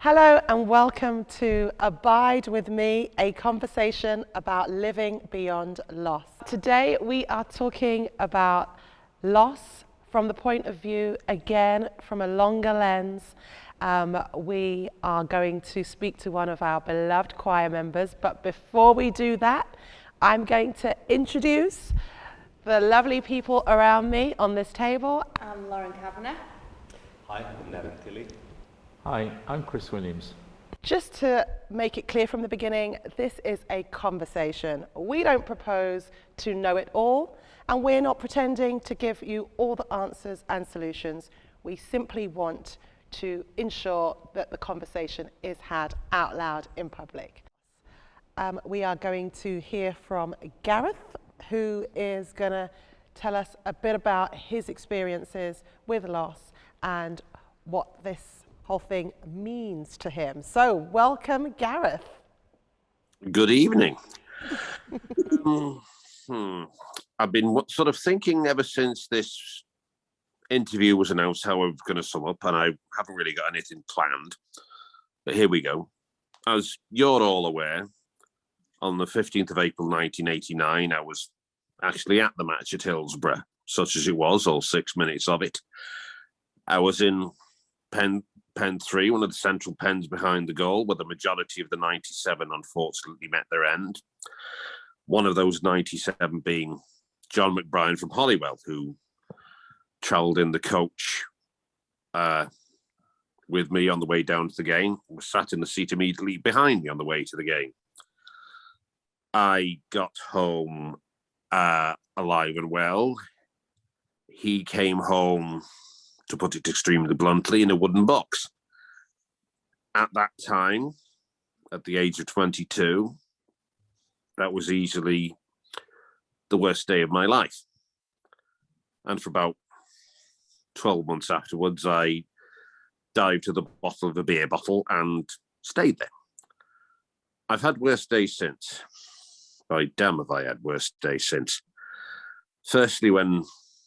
Hello and welcome to Abide With Me, a conversation about living beyond loss. Today we are talking about loss from the point of view, again, from a longer lens. We are going to speak to one of our beloved choir members, but before we do that, I'm going to introduce the lovely people around me on this table. I'm Lauren Kavanagh. Hi, I'm Gavin Tilly. Hi, I'm Chris Williams. Just to make it clear from the beginning, this is a conversation. We don't propose to know it all, and we're not pretending to give you all the answers and solutions. We simply want to ensure that the conversation is had out loud in public. We are going to hear from Gareth, who is going to tell us a bit about his experiences with loss and what this whole thing means to him. So, welcome, Gareth. Good evening. I've been sort of thinking ever since this interview was announced how I was going to sum up, and I haven't really got anything planned. But here we go. As you're all aware, on the 15th of April 1989, I was actually at the match at Hillsborough, such as it was, all 6 minutes of it. I was in Pen 3, one of the central pens behind the goal, where the majority of the 97 unfortunately met their end. One of those 97 being John McBride from Holywell, who travelled in the coach with me on the way down to the game, was sat in the seat immediately behind me on the way to the game. I got home alive and well. He came home, to put it extremely bluntly, in a wooden box. At that time, at the age of 22, that was easily the worst day of my life. And for about 12 months afterwards, I dived to the bottom of a beer bottle and stayed there. I've had worse days since. By damn have I had worse days since. Firstly, when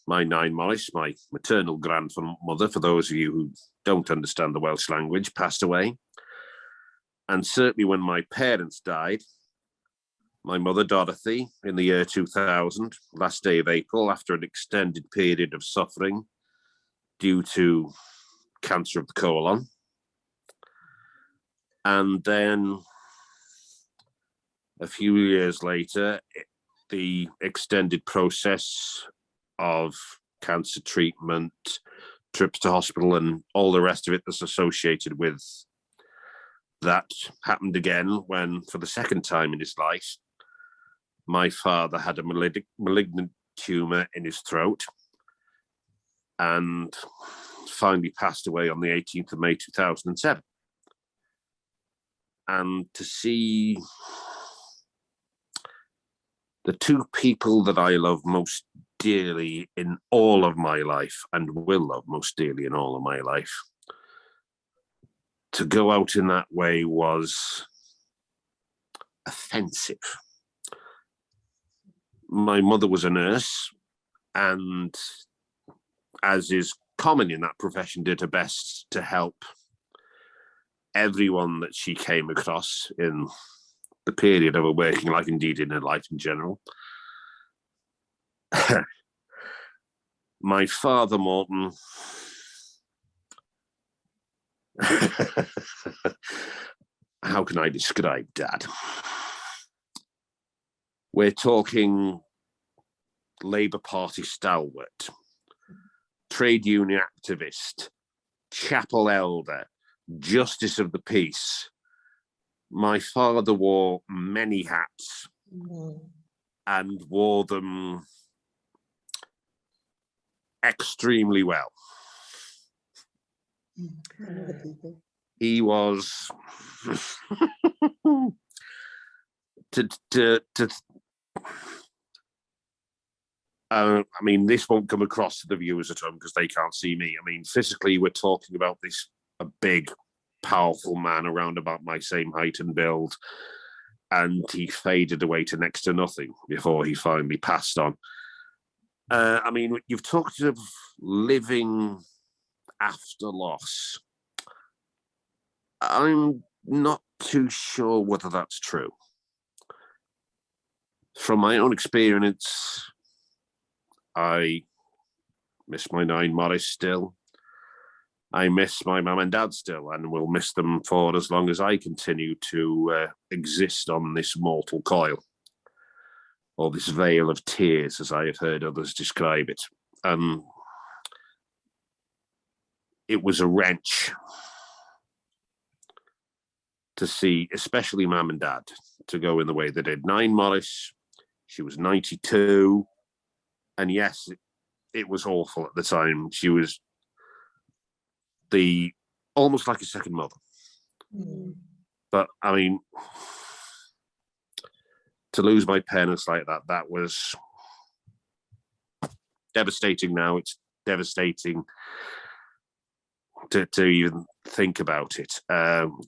my Nine Morris, my maternal grandmother, for those of you who don't understand the Welsh language, passed away. And certainly when my parents died, my mother, Dorothy, in the year 2000, last day of April, after an extended period of suffering due to cancer of the colon. And then a few years later, the extended process of cancer treatment, trips to hospital, and all the rest of it that's associated with that happened again when, for the second time in his life, my father had a malignant tumour in his throat and finally passed away on the 18th of May 2007. And to see the two people that I love most dearly in all of my life, and will love most dearly in all of my life, to go out in that way was offensive. My mother was a nurse, and as is common in that profession, did her best to help everyone that she came across in the period of her working life, indeed in her life in general. My father, Morton, how can I describe Dad? We're talking Labour Party stalwart, trade union activist, chapel elder, justice of the peace. My father wore many hats and wore them extremely well. He was I mean, this won't come across to the viewers at home because they can't see me. I mean, physically, we're talking about a big, powerful man around about my same height and build, and he faded away to next to nothing before he finally passed on. I mean, you've talked of living after loss. I'm not too sure whether that's true. From my own experience, I miss my 9 Morris still. I miss my mum and dad still, and will miss them for as long as I continue to exist on this mortal coil, or this veil of tears, as I have heard others describe it. It was a wrench to see, especially mum and dad, to go in the way they did. 9 Morris, she was 92, and yes, it was awful at the time. She was almost like a second mother. Mm. But I mean, to lose my parents like that was devastating. Now it's devastating to even think about it.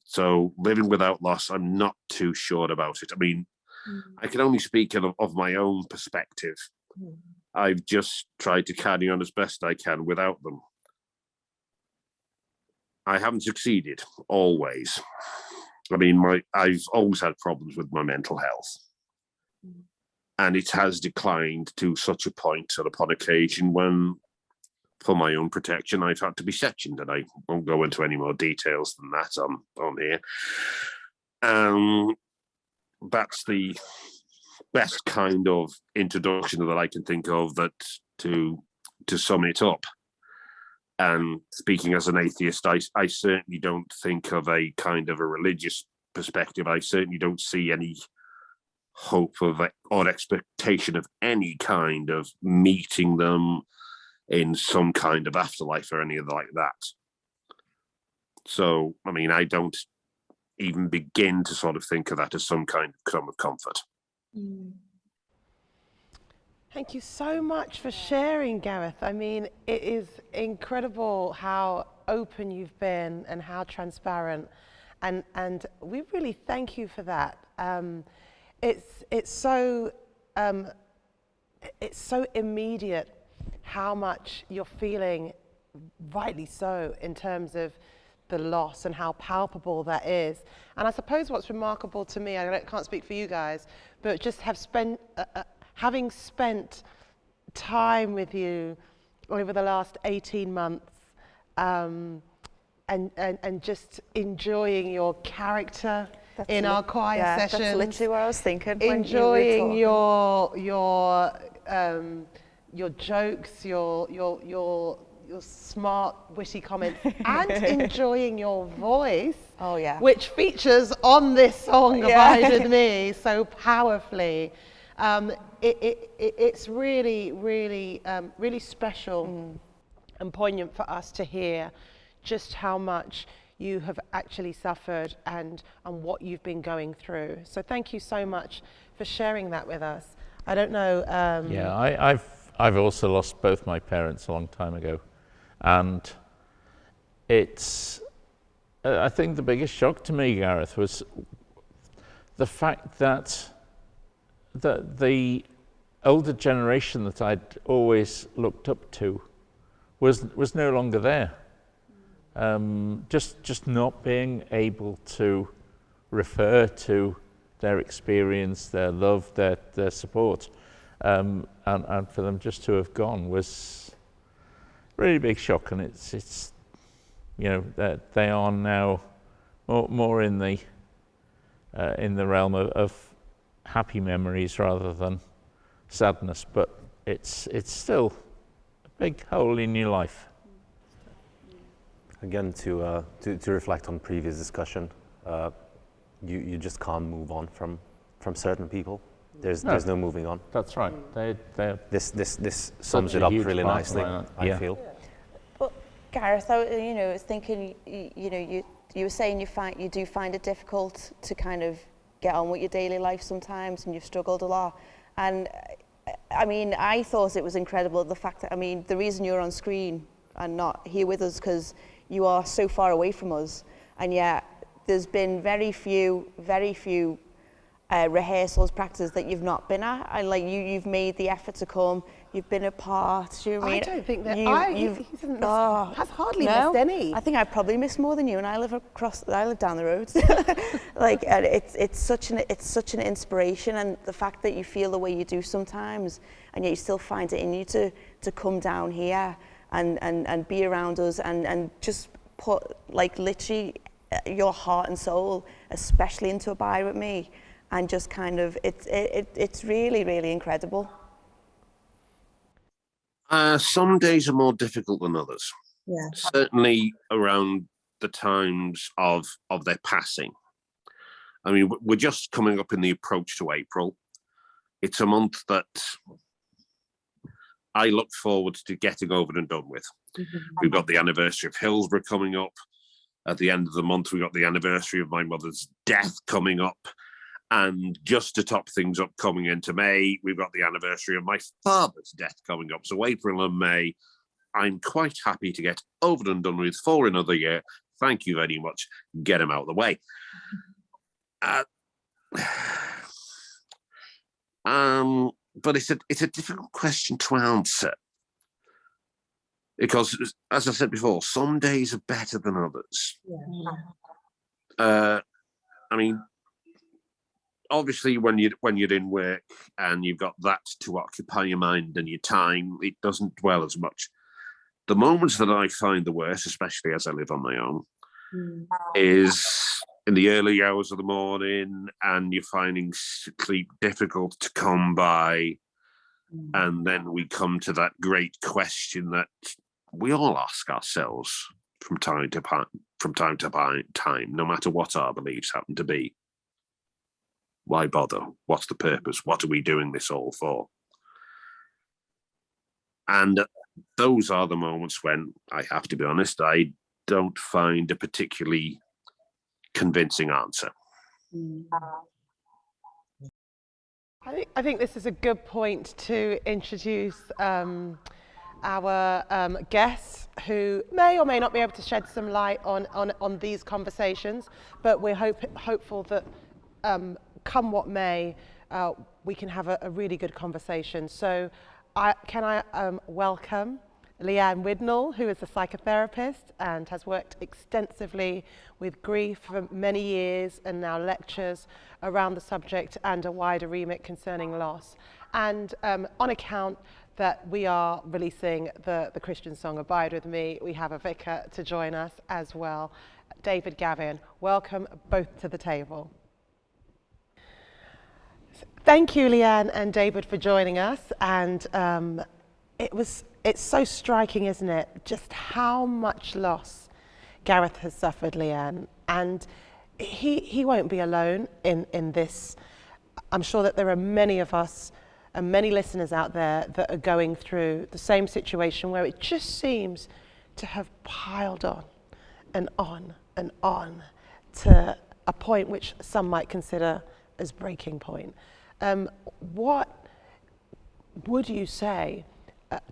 So living without loss, I'm not too sure about it. I mean, I can only speak of my own perspective. I've just tried to carry on as best I can without them. I haven't succeeded always. I mean, I've always had problems with my mental health. And it has declined to such a point upon occasion when, for my own protection, I've had to be sectioned, and I won't go into any more details than that on here. That's the best kind of introduction that I can think of that to sum it up. And speaking as an atheist, I certainly don't think of a kind of a religious perspective. I certainly don't see any hope of or expectation of any kind of meeting them in some kind of afterlife or anything like that. So, I mean, I don't even begin to sort of think of that as some kind of crumb of comfort. Thank you so much for sharing, Gareth. I mean, it is incredible how open you've been and how transparent, and we really thank you for that. It's so immediate how much you're feeling, rightly so, in terms of the loss and how palpable that is. And I suppose what's remarkable to me, I can't speak for you guys, but just having spent time with you over the last 18 months, and just enjoying your character in our choir sessions. That's literally what I was thinking. Enjoying your jokes, your smart, witty comments, and enjoying your voice. Oh yeah. Which features on this song "Abide with Me" so powerfully. It's really, really, really special and poignant for us to hear just how much you have actually suffered and what you've been going through. So thank you so much for sharing that with us. I don't know. Yeah, I've also lost both my parents a long time ago, and it's I think the biggest shock to me, Gareth, was the fact that the older generation that I'd always looked up to was no longer there. Just not being able to refer to their experience, their love, their support, and for them just to have gone was a really big shock. And it's you know that they are now more in the realm of happy memories rather than sadness, but it's still a big hole in your life. Again, to reflect on previous discussion, you just can't move on from certain people. There's no moving on. That's right. This sums it up really nicely, I feel. But Gareth, I was thinking, you were saying you do find it difficult to kind of get on with your daily life sometimes, and you've struggled a lot. And I mean, I thought it was incredible the fact that, I mean, the reason you're on screen and not here with us because you are so far away from us, and yet there's been very few rehearsals, practices that you've not been at, and like you've made the effort to come, you've been a part. Do you know what I mean? I don't think that he hasn't has hardly no, missed any. I think I've probably missed more than you, and I live down the road. Like, and it's such an inspiration, and the fact that you feel the way you do sometimes, and yet you still find it in you to come down here and be around us and just put like literally your heart and soul, especially into Abide With Me, and just kind of it's really, really incredible. Some days are more difficult than others. Yeah. Certainly around the times of their passing. I mean, we're just coming up in the approach to April. It's a month that I look forward to getting over and done with. Mm-hmm. We've got the anniversary of Hillsborough coming up. At the end of the month, we've got the anniversary of my mother's death coming up. And just to top things up, coming into May, we've got the anniversary of my father's death coming up. So April and May, I'm quite happy to get over and done with for another year. Thank you very much. Get them out of the way. But it's a difficult question to answer. Because, as I said before, some days are better than others. Yeah. I mean, obviously, when you're in work and you've got that to occupy your mind and your time, it doesn't dwell as much. The moments that I find the worst, especially as I live on my own, is in the early hours of the morning, and you're finding sleep difficult to come by. And then we come to that great question that we all ask ourselves from time to time, no matter what our beliefs happen to be. Why bother? What's the purpose? What are we doing this all for? And those are the moments when, I have to be honest, I don't find a particularly convincing answer. I think this is a good point to introduce our guests, who may or may not be able to shed some light on these conversations, but we're hopeful that come what may, we can have a really good conversation. So can I welcome Lee-Anne Widnall, who is a psychotherapist and has worked extensively with grief for many years and now lectures around the subject and a wider remit concerning loss. And on account that we are releasing the Christian song Abide With Me, we have a vicar to join us as well, David Gavin. Welcome both to the table. Thank you, Lee-Anne and David, for joining us. And it's so striking, isn't it, just how much loss Gareth has suffered, Lee-Anne. And he won't be alone in this. I'm sure that there are many of us and many listeners out there that are going through the same situation, where it just seems to have piled on and on and on to a point which some might consider as breaking point. What would you say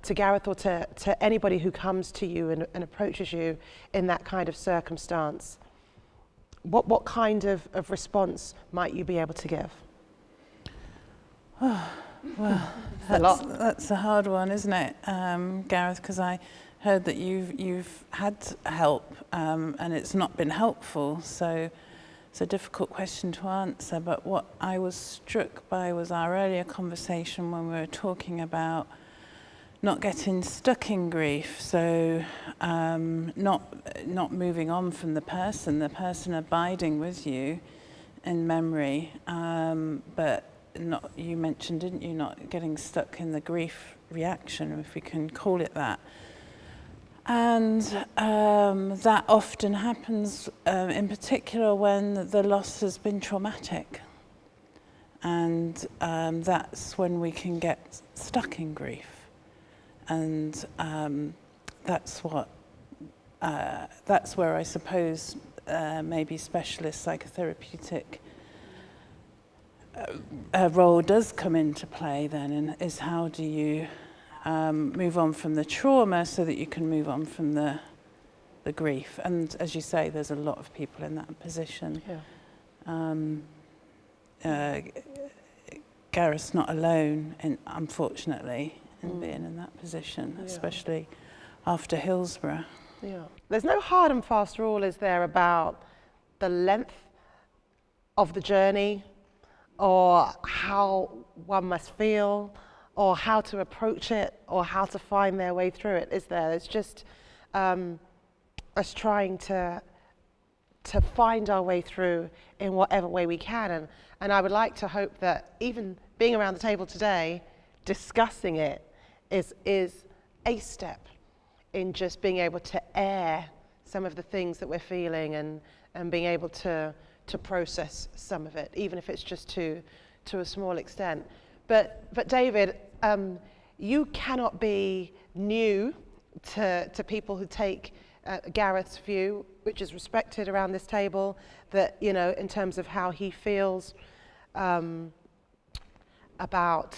to Gareth, or to anybody who comes to you and approaches you in that kind of circumstance? What kind of response might you be able to give? Well, that's a hard one, isn't it, Gareth? Because I heard that you've had help and it's not been helpful. So it's a difficult question to answer. But what I was struck by was our earlier conversation when we were talking about not getting stuck in grief. So not moving on from the person abiding with you in memory, but not, you mentioned, didn't you, not getting stuck in the grief reaction, if we can call it that. And that often happens in particular when the loss has been traumatic. And that's when we can get stuck in grief. And that's where I suppose maybe specialist psychotherapeutic role does come into play then, and is how do you move on from the trauma so that you can move on from the grief. And as you say, there's a lot of people in that position. Yeah. Gareth's not alone, unfortunately, in being in that position, especially after Hillsborough. Yeah. There's no hard and fast rule, is there, about the length of the journey, or how one must feel, or how to approach it, or how to find their way through it, is there? It's just us trying to find our way through in whatever way we can. And I would like to hope that even being around the table today, discussing it is a step in just being able to air some of the things that we're feeling and being able to process some of it, even if it's just to a small extent. But David, you cannot be new to people who take Gareth's view, which is respected around this table, that, you know, in terms of how he feels about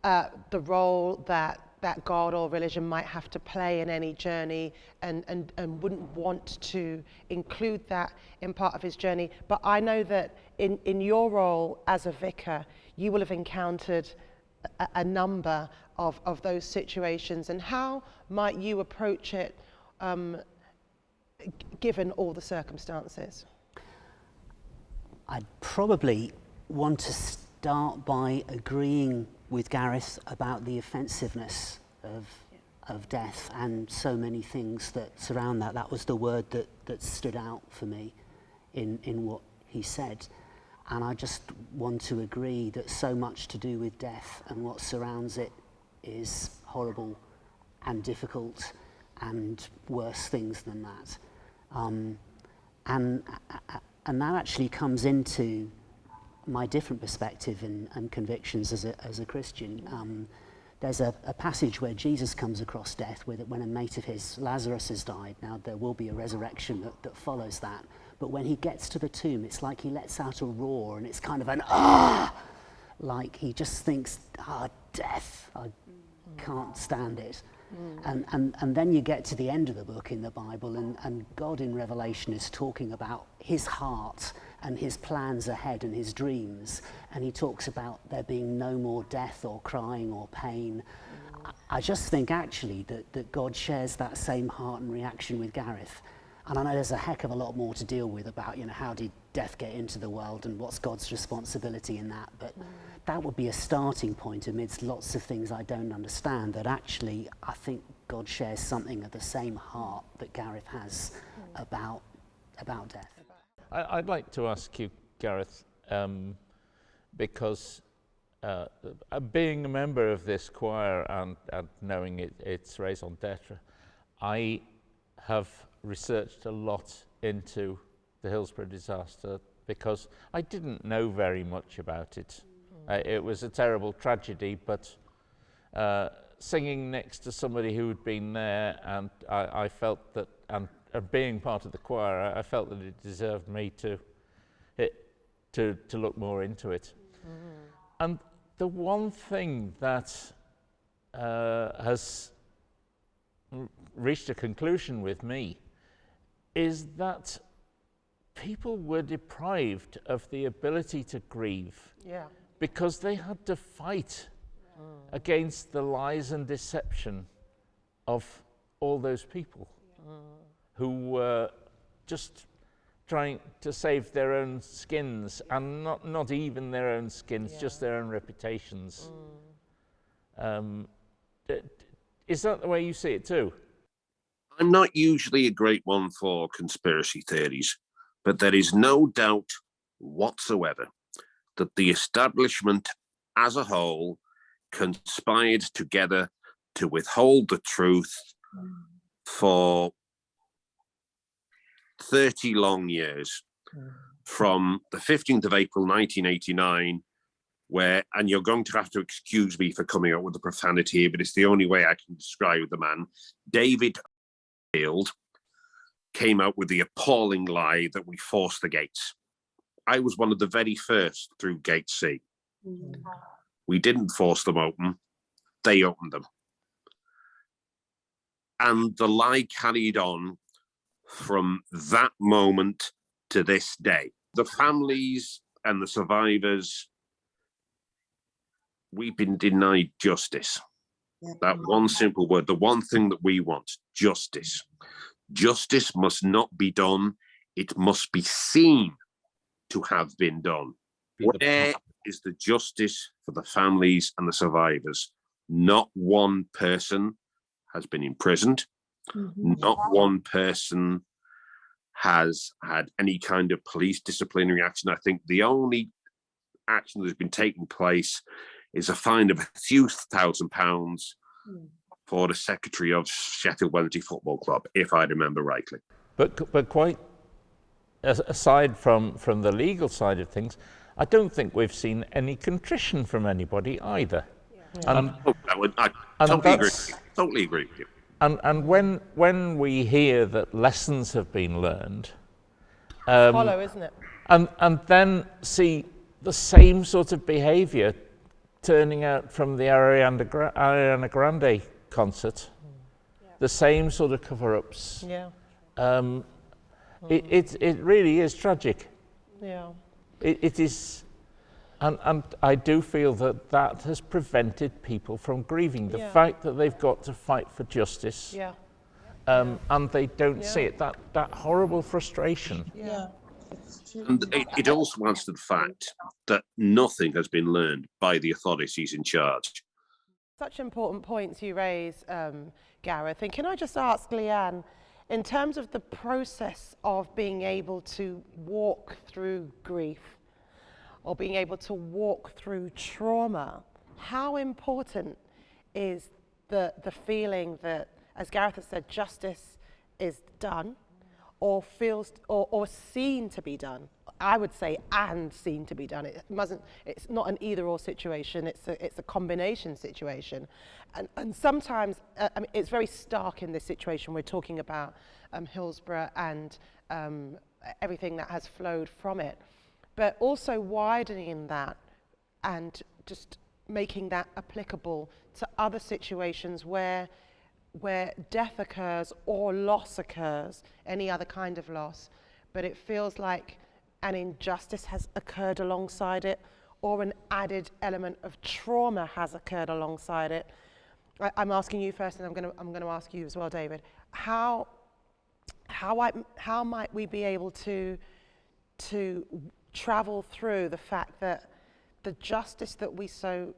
the role that God or religion might have to play in any journey, and wouldn't want to include that in part of his journey. But I know that in your role as a vicar, you will have encountered a number of those situations. And how might you approach it given all the circumstances? I'd probably want to start by agreeing with Gareth about the offensiveness of death and so many things that surround that. That was the word that stood out for me in what he said. And I just want to agree that so much to do with death and what surrounds it is horrible and difficult and worse things than that. And that actually comes into my different perspective and convictions as a Christian. There's a passage where Jesus comes across death when a mate of his, Lazarus, has died. Now, there will be a resurrection that follows that. But when he gets to the tomb, it's like he lets out a roar, and it's kind of an ah! Like he just thinks, death, I can't stand it. And then you get to the end of the book in the Bible, and God in Revelation is talking about his heart and his plans ahead and his dreams, and he talks about there being no more death or crying or pain. I just think actually that God shares that same heart and reaction with Gareth. And I know there's a heck of a lot more to deal with about, how did death get into the world and what's God's responsibility in that, but that would be a starting point amidst lots of things I don't understand, that actually I think God shares something of the same heart that Gareth has about death. I'd like to ask you, Gareth, because being a member of this choir and knowing its raison d'etre, I have researched a lot into the Hillsborough disaster because I didn't know very much about it. It was a terrible tragedy, but singing next to somebody who had been there, and I felt that, and being part of the choir, I felt that it deserved me to look more into it. And the one thing that has reached a conclusion with me is that people were deprived of the ability to grieve because they had to fight against the lies and deception of all those people who were just trying to save their own skins, and not even their own skins, just their own reputations. Is that the way you see it too? I'm not usually a great one for conspiracy theories, but there is no doubt whatsoever that the establishment as a whole conspired together to withhold the truth for 30 long years, from the 15th of April 1989, where, and you're going to have to excuse me for coming up with the profanity here, but it's the only way I can describe the man, David came out with the appalling lie that we forced the gates. I was one of the very first through Gate C. We didn't force them open, they opened them. And the lie carried on from that moment to this day. The families and the survivors we've been denied justice. That one simple word, the one thing that we want, justice. Justice must not be done. It must be seen to have been done. Where is the justice for the families and the survivors? Not one person has been imprisoned. Not one person has had any kind of police disciplinary action. I think the only action that has been taking place is a fine of a few £1,000 for the secretary of Sheffield Wednesday Football Club, if I remember rightly. But quite aside from the legal side of things, I don't think we've seen any contrition from anybody either. I totally agree with you. And when we hear that lessons have been learned, Follow, isn't it? and then see the same sort of behaviour turning out from the Ariana Grande concert, the same sort of cover-ups. Yeah. It really is tragic. Yeah. It is, and I do feel that has prevented people from grieving. The fact that they've got to fight for justice, and they don't see it, that horrible frustration. Yeah. And it also adds to the fact that nothing has been learned by the authorities in charge. Such important points you raise, Gareth. And can I just ask Lee-Anne, in terms of the process of being able to walk through grief or being able to walk through trauma, how important is the feeling that, as Gareth has said, justice is done or feels or seen to be done? I would say and seen to be done. It's not an either or situation, it's a combination situation. And sometimes, I mean, it's very stark in this situation. We're talking about Hillsborough and everything that has flowed from it, but also widening that and just making that applicable to other situations where death occurs or loss occurs, any other kind of loss, but it feels like an injustice has occurred alongside it, or an added element of trauma has occurred alongside it. I'm asking you first, and I'm going to ask you as well, David. How might we be able to travel through the fact that the justice that we so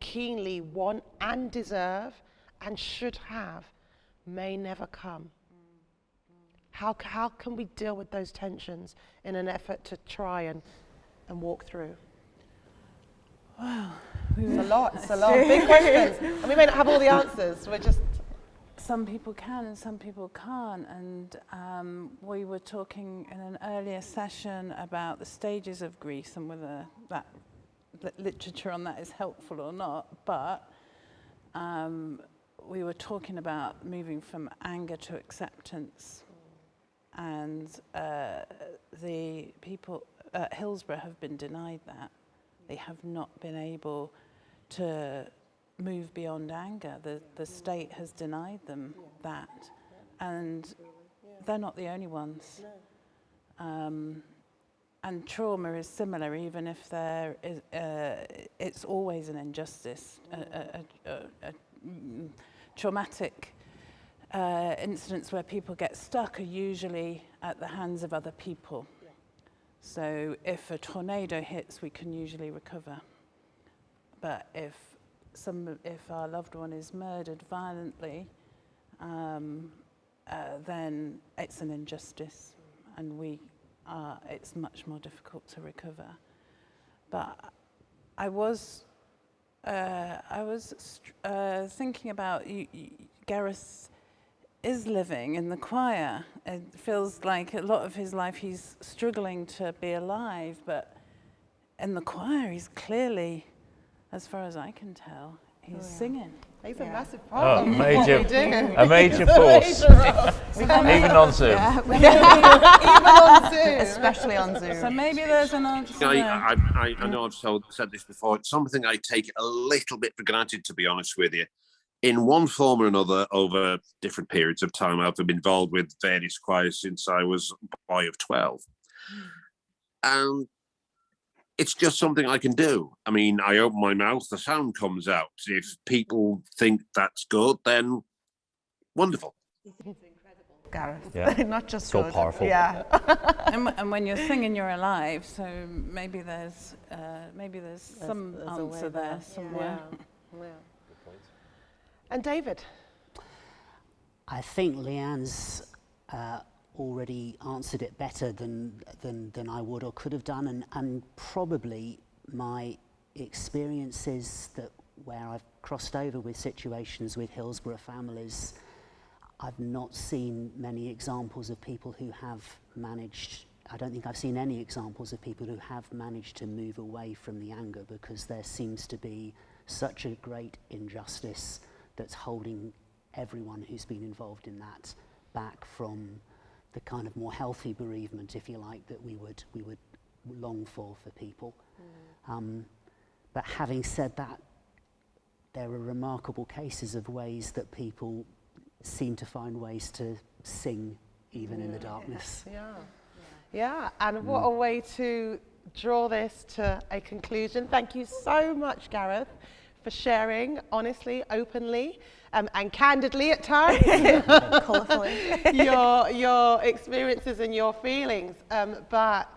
keenly want and deserve and should have may never come? How can we deal with those tensions in an effort to try and walk through? Wow. It's a lot. Big questions. And we may not have all the answers. We're just... Some people can and some people can't. And we were talking in an earlier session about the stages of grief and whether that literature on that is helpful or not. But we were talking about moving from anger to acceptance. And the people at Hillsborough have been denied that. They have not been able to move beyond anger. The state has denied them that. And they're not the only ones. And trauma is similar, even if there is, it's always an injustice. A traumatic incidents where people get stuck are usually at the hands of other people. So if a tornado hits, we can usually recover. But if our loved one is murdered violently, then it's an injustice, and it's much more difficult to recover. But I was thinking about Gareth is living in the choir. It feels like a lot of his life he's struggling to be alive, but in the choir he's clearly, as far as I can tell, he's singing. He's a massive part of A major He's force. Even on Zoom. Even on Zoom. Especially on Zoom. So maybe there's an answer there. I know I've said this before. It's something I take a little bit for granted, to be honest with you. In one form or another, over different periods of time, I've been involved with various choirs since I was a boy of 12. And it's just something I can do. I mean, I open my mouth, the sound comes out. If people think that's good, then wonderful. Gareth. Yeah. Not just So good. powerful. Yeah. And when you're singing, you're alive. So maybe there's some there's a way answer there somewhere. Yeah. And David? I think Lee-Anne's already answered it better than I would or could have done, and probably my experiences where I've crossed over with situations with Hillsborough families, I've not seen many examples of people who have managed, I don't think I've seen any examples of people who have managed to move away from the anger, because there seems to be such a great injustice that's holding everyone who's been involved in that back from the kind of more healthy bereavement, if you like, that we would long for people. But having said that, there are remarkable cases of ways that people seem to find ways to sing even in the darkness. Yeah, and what a way to draw this to a conclusion. Thank you so much, Gareth, for sharing honestly, openly, and candidly at times Colourfully. your experiences and your feelings. But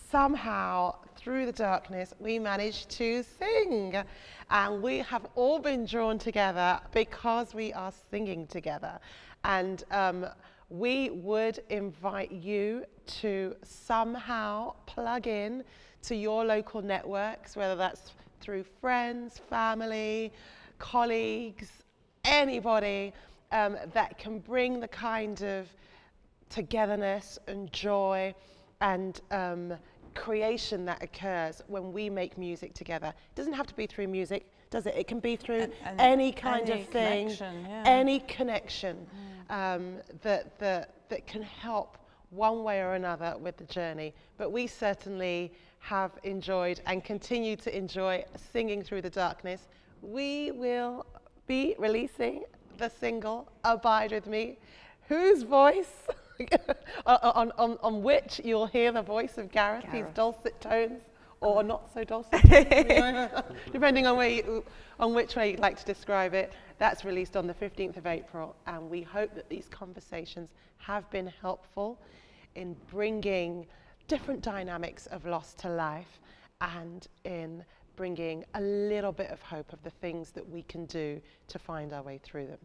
somehow, through the darkness, we managed to sing. And we have all been drawn together because we are singing together. And we would invite you to somehow plug in to your local networks, whether that's through friends, family, colleagues, anybody that can bring the kind of togetherness and joy and creation that occurs when we make music together. It doesn't have to be through music, does it? It can be through any kind of thing, any connection that can help one way or another with the journey. But we certainly have enjoyed and continue to enjoy singing through the darkness. We will be releasing the single Abide With Me, whose voice on which you'll hear the voice of Gareth, his dulcet tones, or not so dulcet, depending on which way you'd like to describe it. That's released on the 15th of April, and we hope that these conversations have been helpful in bringing different dynamics of loss to life, and in bringing a little bit of hope of the things that we can do to find our way through them.